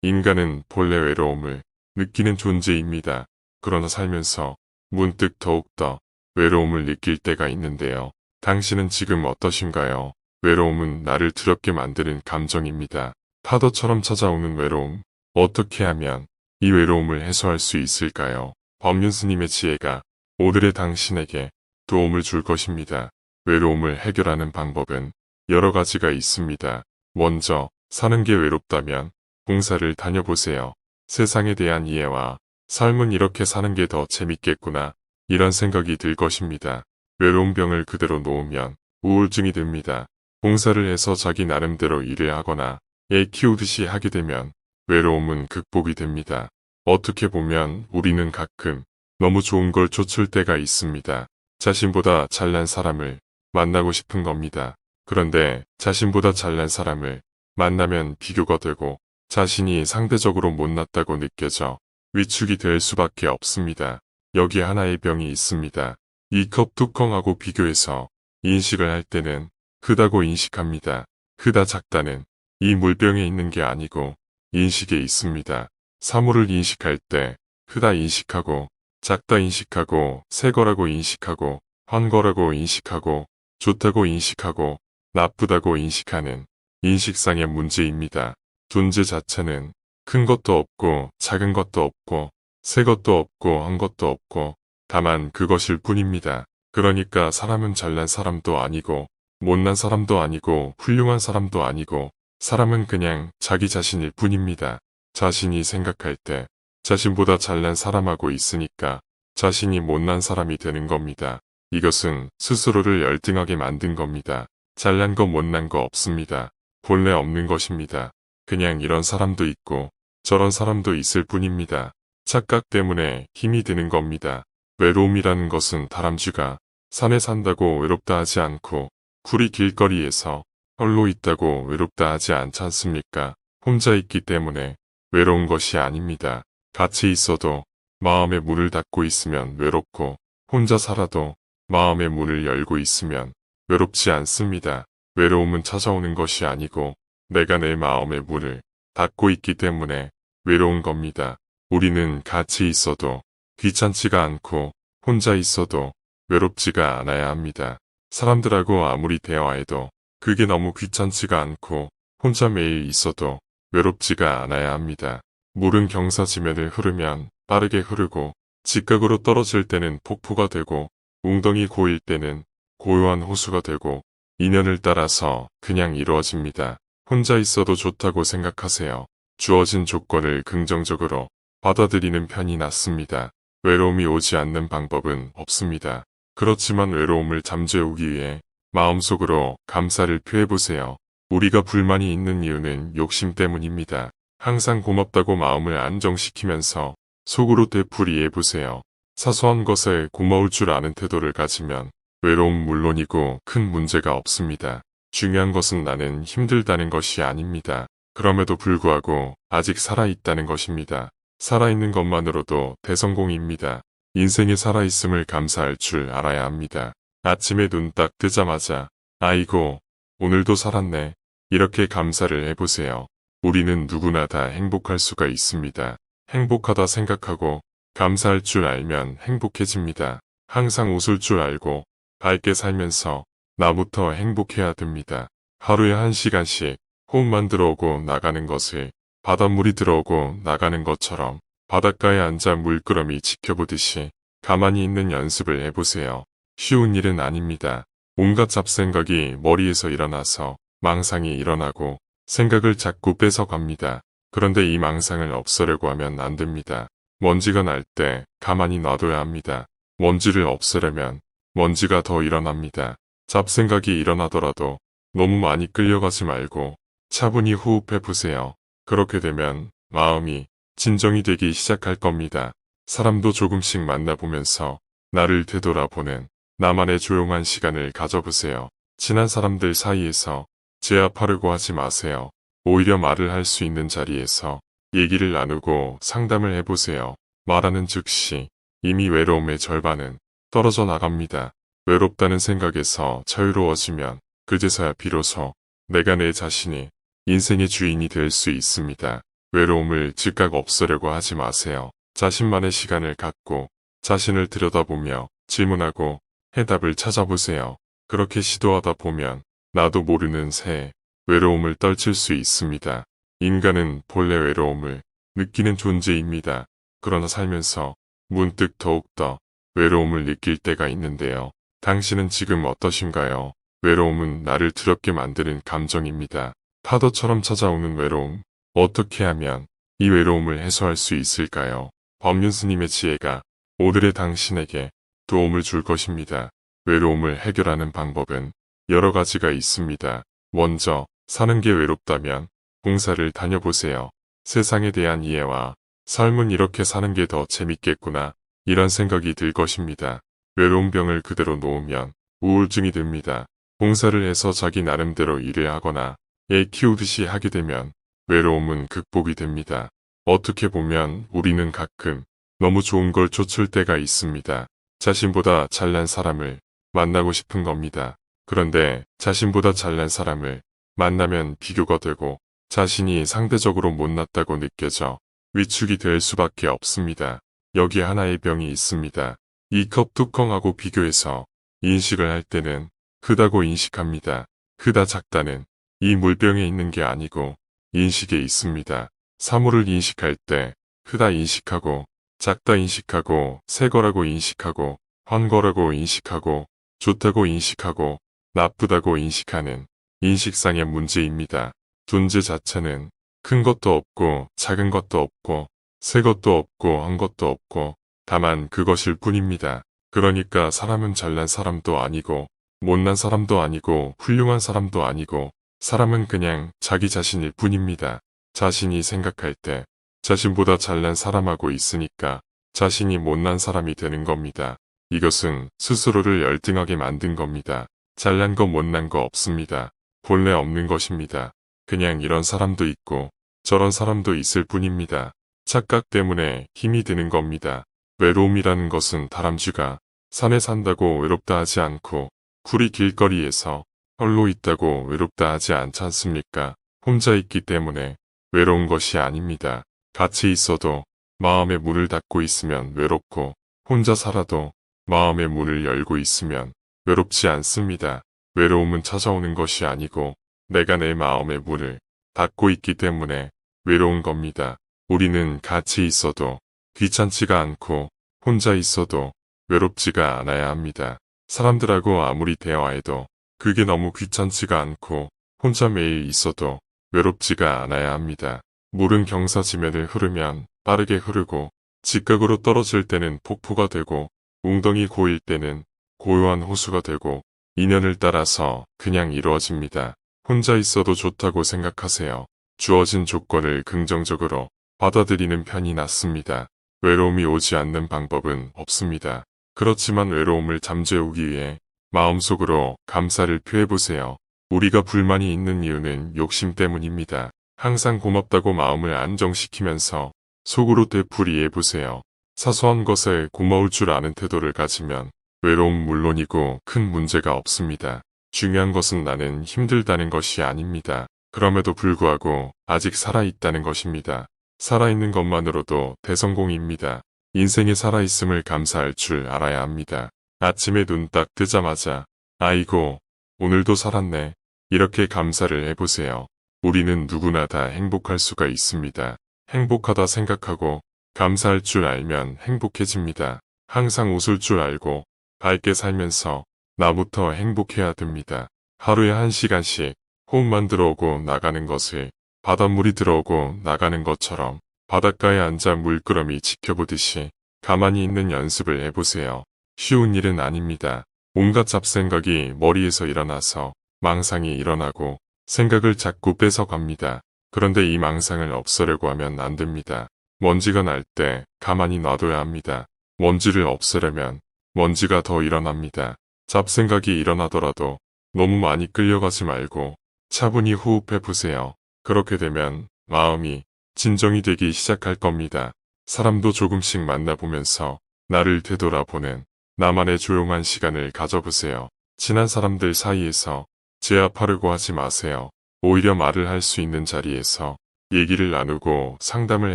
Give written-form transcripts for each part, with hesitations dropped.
인간은 본래 외로움을 느끼는 존재입니다. 그러나 살면서 문득 더욱더 외로움을 느낄 때가 있는데요. 당신은 지금 어떠신가요? 외로움은 나를 두렵게 만드는 감정입니다. 파도처럼 찾아오는 외로움. 어떻게 하면 이 외로움을 해소할 수 있을까요? 법륜 스님의 지혜가 오늘의 당신에게 도움을 줄 것입니다. 외로움을 해결하는 방법은 여러 가지가 있습니다. 먼저 사는 게 외롭다면 봉사를 다녀보세요. 세상에 대한 이해와 삶은 이렇게 사는 게 더 재밌겠구나. 이런 생각이 들 것입니다. 외로운 병을 그대로 놓으면 우울증이 듭니다. 봉사를 해서 자기 나름대로 일을 하거나 애 키우듯이 하게 되면 외로움은 극복이 됩니다. 어떻게 보면 우리는 가끔 너무 좋은 걸 좇을 때가 있습니다. 자신보다 잘난 사람을 만나고 싶은 겁니다. 그런데 자신보다 잘난 사람을 만나면 비교가 되고 자신이 상대적으로 못났다고 느껴져 위축이 될 수밖에 없습니다. 여기 하나의 병이 있습니다. 이 컵 뚜껑하고 비교해서 인식을 할 때는 크다고 인식합니다. 크다 작다는 이 물병에 있는 게 아니고 인식에 있습니다. 사물을 인식할 때 크다 인식하고 작다 인식하고 새 거라고 인식하고 한 거라고 인식하고 좋다고 인식하고 나쁘다고 인식하는 인식상의 문제입니다. 존재 자체는 큰 것도 없고 작은 것도 없고 새 것도 없고 한 것도 없고 다만 그것일 뿐입니다. 그러니까 사람은 잘난 사람도 아니고 못난 사람도 아니고 훌륭한 사람도 아니고 사람은 그냥 자기 자신일 뿐입니다. 자신이 생각할 때 자신보다 잘난 사람하고 있으니까 자신이 못난 사람이 되는 겁니다. 이것은 스스로를 열등하게 만든 겁니다. 잘난 거 못난 거 없습니다. 본래 없는 것입니다. 그냥 이런 사람도 있고 저런 사람도 있을 뿐입니다. 착각 때문에 힘이 드는 겁니다. 외로움이라는 것은 다람쥐가 산에 산다고 외롭다 하지 않고 굴이 길거리에서 홀로 있다고 외롭다 하지 않지 않습니까? 혼자 있기 때문에 외로운 것이 아닙니다. 같이 있어도 마음의 문을 닫고 있으면 외롭고 혼자 살아도 마음의 문을 열고 있으면 외롭지 않습니다. 외로움은 찾아오는 것이 아니고 내가 내 마음의 문을 닫고 있기 때문에 외로운 겁니다. 우리는 같이 있어도 귀찮지가 않고 혼자 있어도 외롭지가 않아야 합니다. 사람들하고 아무리 대화해도 그게 너무 귀찮지가 않고 혼자 매일 있어도 외롭지가 않아야 합니다. 물은 경사지면을 흐르면 빠르게 흐르고 직각으로 떨어질 때는 폭포가 되고 웅덩이 고일 때는 고요한 호수가 되고 인연을 따라서 그냥 이루어집니다. 혼자 있어도 좋다고 생각하세요. 주어진 조건을 긍정적으로 받아들이는 편이 낫습니다. 외로움이 오지 않는 방법은 없습니다. 그렇지만 외로움을 잠재우기 위해 마음속으로 감사를 표해보세요. 우리가 불만이 있는 이유는 욕심 때문입니다. 항상 고맙다고 마음을 안정시키면서 속으로 되풀이해보세요. 사소한 것에 고마울 줄 아는 태도를 가지면 외로움 물론이고 큰 문제가 없습니다. 중요한 것은 나는 힘들다는 것이 아닙니다. 그럼에도 불구하고 아직 살아있다는 것입니다. 살아있는 것만으로도 대성공입니다. 인생에 살아있음을 감사할 줄 알아야 합니다. 아침에 눈 딱 뜨자마자 아이고 오늘도 살았네 이렇게 감사를 해보세요. 우리는 누구나 다 행복할 수가 있습니다. 행복하다 생각하고 감사할 줄 알면 행복해집니다. 항상 웃을 줄 알고 밝게 살면서 나부터 행복해야 됩니다. 하루에 1시간씩 호흡만 들어오고 나가는 것을 바닷물이 들어오고 나가는 것처럼 바닷가에 앉아 물끄러미 지켜보듯이 가만히 있는 연습을 해보세요. 쉬운 일은 아닙니다. 온갖 잡생각이 머리에서 일어나서 망상이 일어나고 생각을 자꾸 뺏어갑니다. 그런데 이 망상을 없애려고 하면 안 됩니다. 먼지가 날 때 가만히 놔둬야 합니다. 먼지를 없애려면 먼지가 더 일어납니다. 잡생각이 일어나더라도 너무 많이 끌려가지 말고 차분히 호흡해보세요. 그렇게 되면 마음이 진정이 되기 시작할 겁니다. 사람도 조금씩 만나보면서 나를 되돌아보는 나만의 조용한 시간을 가져보세요. 친한 사람들 사이에서 제압하려고 하지 마세요. 오히려 말을 할 수 있는 자리에서 얘기를 나누고 상담을 해보세요. 말하는 즉시 이미 외로움의 절반은 떨어져 나갑니다. 외롭다는 생각에서 자유로워지면 그제서야 비로소 내가 내 자신이 인생의 주인이 될 수 있습니다. 외로움을 즉각 없애려고 하지 마세요. 자신만의 시간을 갖고 자신을 들여다보며 질문하고 해답을 찾아보세요. 그렇게 시도하다 보면 나도 모르는 새에 외로움을 떨칠 수 있습니다. 인간은 본래 외로움을 느끼는 존재입니다. 그러나 살면서 문득 더욱더 외로움을 느낄 때가 있는데요. 당신은 지금 어떠신가요? 외로움은 나를 두렵게 만드는 감정입니다. 파도처럼 찾아오는 외로움. 어떻게 하면 이 외로움을 해소할 수 있을까요? 법륜 스님의 지혜가 오늘의 당신에게 도움을 줄 것입니다. 외로움을 해결하는 방법은 여러 가지가 있습니다. 먼저 사는 게 외롭다면 봉사를 다녀보세요. 세상에 대한 이해와 삶은 이렇게 사는 게 더 재밌겠구나 이런 생각이 들 것입니다. 외로운 병을 그대로 놓으면 우울증이 듭니다. 봉사를 해서 자기 나름대로 일을 하거나 애 키우듯이 하게 되면 외로움은 극복이 됩니다. 어떻게 보면 우리는 가끔 너무 좋은 걸 좇을 때가 있습니다. 자신보다 잘난 사람을 만나고 싶은 겁니다. 그런데 자신보다 잘난 사람을 만나면 비교가 되고 자신이 상대적으로 못났다고 느껴져 위축이 될 수밖에 없습니다. 여기 하나의 병이 있습니다. 이 컵 뚜껑하고 비교해서 인식을 할 때는 크다고 인식합니다. 크다 작다는 이 물병에 있는 게 아니고 인식에 있습니다. 사물을 인식할 때 크다 인식하고 작다 인식하고 새 거라고 인식하고 한 거라고 인식하고 좋다고 인식하고 나쁘다고 인식하는 인식상의 문제입니다. 존재 자체는 큰 것도 없고 작은 것도 없고 새 것도 없고 한 것도 없고 다만 그것일 뿐입니다. 그러니까 사람은 잘난 사람도 아니고 못난 사람도 아니고 훌륭한 사람도 아니고 사람은 그냥 자기 자신일 뿐입니다. 자신이 생각할 때 자신보다 잘난 사람하고 있으니까 자신이 못난 사람이 되는 겁니다. 이것은 스스로를 열등하게 만든 겁니다. 잘난 거 못난 거 없습니다. 본래 없는 것입니다. 그냥 이런 사람도 있고 저런 사람도 있을 뿐입니다. 착각 때문에 힘이 드는 겁니다. 외로움이라는 것은 다람쥐가 산에 산다고 외롭다 하지 않고 굴이 길거리에서 홀로 있다고 외롭다 하지 않지 않습니까? 혼자 있기 때문에 외로운 것이 아닙니다. 같이 있어도 마음의 문을 닫고 있으면 외롭고 혼자 살아도 마음의 문을 열고 있으면 외롭지 않습니다. 외로움은 찾아오는 것이 아니고 내가 내 마음의 문을 닫고 있기 때문에 외로운 겁니다. 우리는 같이 있어도 귀찮지가 않고 혼자 있어도 외롭지가 않아야 합니다. 사람들하고 아무리 대화해도 그게 너무 귀찮지가 않고 혼자 매일 있어도 외롭지가 않아야 합니다. 물은 경사지면을 흐르면 빠르게 흐르고 직각으로 떨어질 때는 폭포가 되고 웅덩이 고일 때는 고요한 호수가 되고 인연을 따라서 그냥 이루어집니다. 혼자 있어도 좋다고 생각하세요. 주어진 조건을 긍정적으로 받아들이는 편이 낫습니다. 외로움이 오지 않는 방법은 없습니다. 그렇지만 외로움을 잠재우기 위해 마음속으로 감사를 표해보세요. 우리가 불만이 있는 이유는 욕심 때문입니다. 항상 고맙다고 마음을 안정시키면서 속으로 되풀이해보세요. 사소한 것에 고마울 줄 아는 태도를 가지면 외로움 물론이고 큰 문제가 없습니다. 중요한 것은 나는 힘들다는 것이 아닙니다. 그럼에도 불구하고 아직 살아있다는 것입니다. 살아있는 것만으로도 대성공입니다. 인생에 살아있음을 감사할 줄 알아야 합니다. 아침에 눈 딱 뜨자마자 아이고 오늘도 살았네 이렇게 감사를 해보세요. 우리는 누구나 다 행복할 수가 있습니다. 행복하다 생각하고 감사할 줄 알면 행복해집니다. 항상 웃을 줄 알고 밝게 살면서 나부터 행복해야 됩니다. 하루에 1시간씩 호흡만 들어오고 나가는 것을 바닷물이 들어오고 나가는 것처럼 바닷가에 앉아 물끄러미 지켜보듯이 가만히 있는 연습을 해보세요. 쉬운 일은 아닙니다. 온갖 잡생각이 머리에서 일어나서 망상이 일어나고 생각을 자꾸 뺏어갑니다. 그런데 이 망상을 없애려고 하면 안 됩니다. 먼지가 날 때 가만히 놔둬야 합니다. 먼지를 없애려면 먼지가 더 일어납니다. 잡생각이 일어나더라도 너무 많이 끌려가지 말고 차분히 호흡해보세요. 그렇게 되면 마음이 진정이 되기 시작할 겁니다. 사람도 조금씩 만나보면서 나를 되돌아보는 나만의 조용한 시간을 가져보세요. 친한 사람들 사이에서 제압하려고 하지 마세요. 오히려 말을 할 수 있는 자리에서 얘기를 나누고 상담을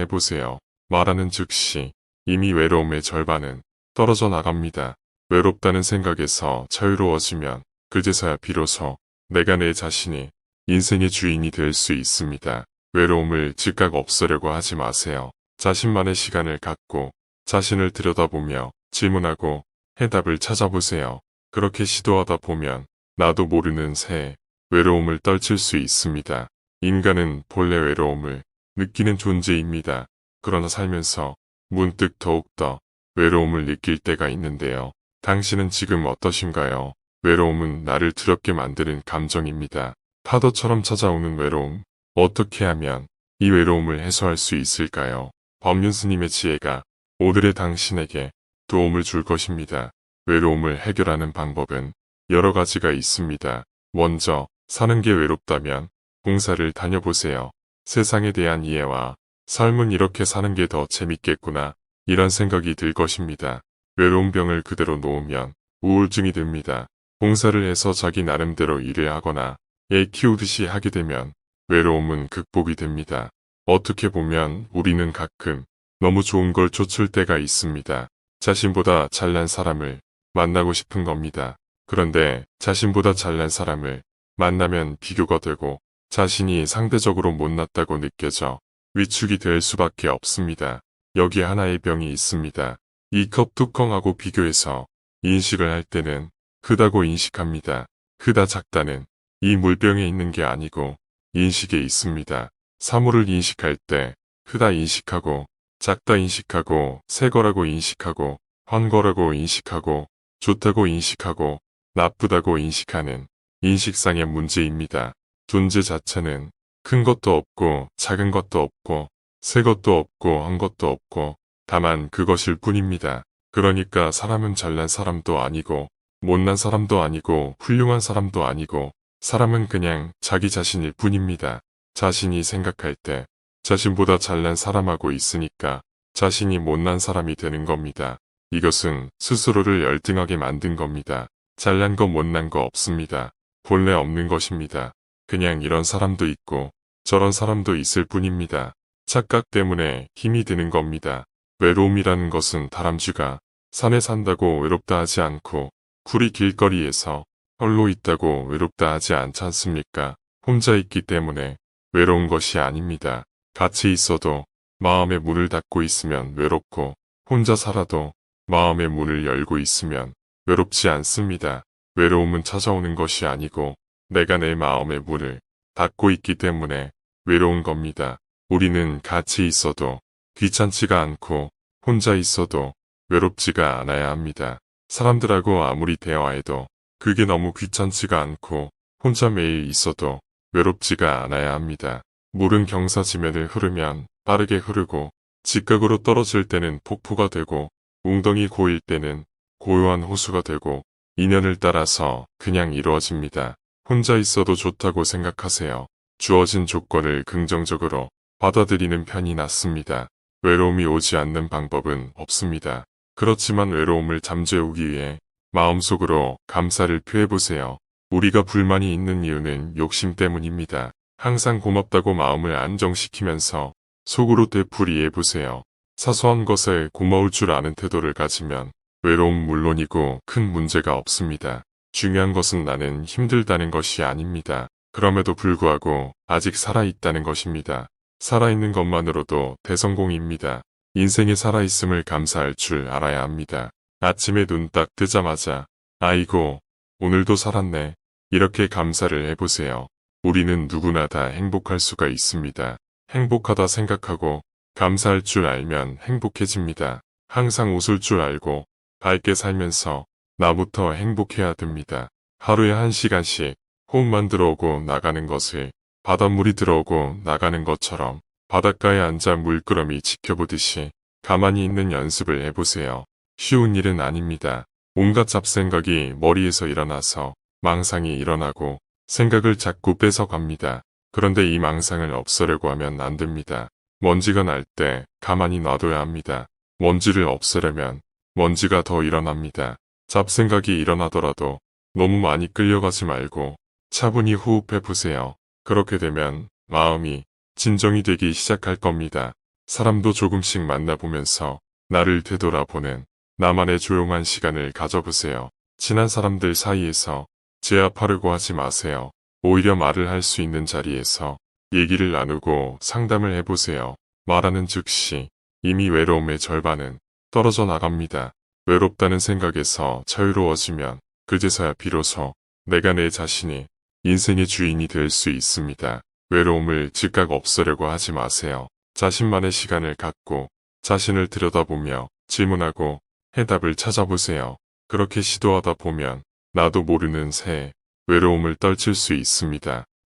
해보세요. 말하는 즉시 이미 외로움의 절반은 떨어져 나갑니다. 외롭다는 생각에서 자유로워지면 그제서야 비로소 내가 내 자신이 인생의 주인이 될 수 있습니다. 외로움을 즉각 없애려고 하지 마세요. 자신만의 시간을 갖고 자신을 들여다보며 질문하고 해답을 찾아보세요. 그렇게 시도하다 보면 나도 모르는 새에 외로움을 떨칠 수 있습니다. 인간은 본래 외로움을 느끼는 존재입니다. 그러나 살면서 문득 더욱더 외로움을 느낄 때가 있는데요. 당신은 지금 어떠신가요? 외로움은 나를 두렵게 만드는 감정입니다. 파도처럼 찾아오는 외로움. 어떻게 하면 이 외로움을 해소할 수 있을까요? 법륜스님의 지혜가 오늘의 당신에게 도움을 줄 것입니다. 외로움을 해결하는 방법은 여러 가지가 있습니다. 먼저 사는 게 외롭다면 봉사를 다녀보세요. 세상에 대한 이해와 삶은 이렇게 사는 게 더 재밌겠구나 이런 생각이 들 것입니다. 외로운 병을 그대로 놓으면 우울증이 듭니다. 봉사를 해서 자기 나름대로 일을 하거나 애 키우듯이 하게 되면 외로움은 극복이 됩니다. 어떻게 보면 우리는 가끔 너무 좋은 걸 좇을 때가 있습니다. 자신보다 잘난 사람을 만나고 싶은 겁니다. 그런데 자신보다 잘난 사람을 만나면 비교가 되고 자신이 상대적으로 못났다고 느껴져 위축이 될 수밖에 없습니다. 여기 하나의 병이 있습니다. 이 컵 뚜껑하고 비교해서 인식을 할 때는 크다고 인식합니다. 크다 작다는 이 물병에 있는 게 아니고 인식에 있습니다. 사물을 인식할 때 크다 인식하고 작다 인식하고 새 거라고 인식하고 헌 거라고 인식하고 좋다고 인식하고 나쁘다고 인식하는 인식상의 문제입니다. 존재 자체는 큰 것도 없고 작은 것도 없고 새 것도 없고 한 것도 없고 다만 그것일 뿐입니다. 그러니까 사람은 잘난 사람도 아니고 못난 사람도 아니고 훌륭한 사람도 아니고 사람은 그냥 자기 자신일 뿐입니다. 자신이 생각할 때 자신보다 잘난 사람하고 있으니까 자신이 못난 사람이 되는 겁니다. 이것은 스스로를 열등하게 만든 겁니다. 잘난 거 못난 거 없습니다. 본래 없는 것입니다. 그냥 이런 사람도 있고 저런 사람도 있을 뿐입니다. 착각 때문에 힘이 드는 겁니다. 외로움이라는 것은 다람쥐가 산에 산다고 외롭다 하지 않고 굴이 길거리에서 홀로 있다고 외롭다 하지 않지 않습니까? 혼자 있기 때문에 외로운 것이 아닙니다. 같이 있어도 마음의 문을 닫고 있으면 외롭고 혼자 살아도 마음의 문을 열고 있으면 외롭지 않습니다. 외로움은 찾아오는 것이 아니고 내가 내 마음의 문을 닫고 있기 때문에 외로운 겁니다. 우리는 같이 있어도 귀찮지가 않고 혼자 있어도 외롭지가 않아야 합니다. 사람들하고 아무리 대화해도 그게 너무 귀찮지가 않고 혼자 매일 있어도 외롭지가 않아야 합니다. 물은 경사지면을 흐르면 빠르게 흐르고 직각으로 떨어질 때는 폭포가 되고 웅덩이 고일 때는 고요한 호수가 되고 인연을 따라서 그냥 이루어집니다. 혼자 있어도 좋다고 생각하세요. 주어진 조건을 긍정적으로 받아들이는 편이 낫습니다. 외로움이 오지 않는 방법은 없습니다. 그렇지만 외로움을 잠재우기 위해 마음속으로 감사를 표해보세요. 우리가 불만이 있는 이유는 욕심 때문입니다. 항상 고맙다고 마음을 안정시키면서 속으로 되풀이해보세요. 사소한 것에 고마울 줄 아는 태도를 가지면 외로움 물론이고 큰 문제가 없습니다. 중요한 것은 나는 힘들다는 것이 아닙니다. 그럼에도 불구하고 아직 살아있다는 것입니다. 살아있는 것만으로도 대성공입니다. 인생에 살아있음을 감사할 줄 알아야 합니다. 아침에 눈 딱 뜨자마자 아이고 오늘도 살았네 이렇게 감사를 해보세요. 우리는 누구나 다 행복할 수가 있습니다. 행복하다 생각하고 감사할 줄 알면 행복해집니다. 항상 웃을 줄 알고 밝게 살면서 나부터 행복해야 됩니다. 하루에 1시간씩 호흡만 들어오고 나가는 것을 바닷물이 들어오고 나가는 것처럼 바닷가에 앉아 물끄러미 지켜보듯이 가만히 있는 연습을 해보세요. 쉬운 일은 아닙니다. 온갖 잡생각이 머리에서 일어나서 망상이 일어나고 생각을 자꾸 뺏어갑니다. 그런데 이 망상을 없애려고 하면 안 됩니다. 먼지가 날 때 가만히 놔둬야 합니다. 먼지를 없애려면 먼지가 더 일어납니다. 잡생각이 일어나더라도 너무 많이 끌려가지 말고 차분히 호흡해 보세요. 그렇게 되면 마음이 진정이 되기 시작할 겁니다. 사람도 조금씩 만나보면서 나를 되돌아보는 나만의 조용한 시간을 가져보세요. 친한 사람들 사이에서 제압하려고 하지 마세요. 오히려 말을 할 수 있는 자리에서 얘기를 나누고 상담을 해보세요. 말하는 즉시 이미 외로움의 절반은 떨어져 나갑니다. 외롭다는 생각에서 자유로워지면 그제서야 비로소 내가 내 자신이 인생의 주인이 될 수 있습니다. 외로움을 즉각 없애려고 하지 마세요. 자신만의 시간을 갖고 자신을 들여다보며 질문하고 해답을 찾아보세요. 그렇게 시도하다 보면 나도 모르는 새에 외로움을 떨칠 수 있습니다.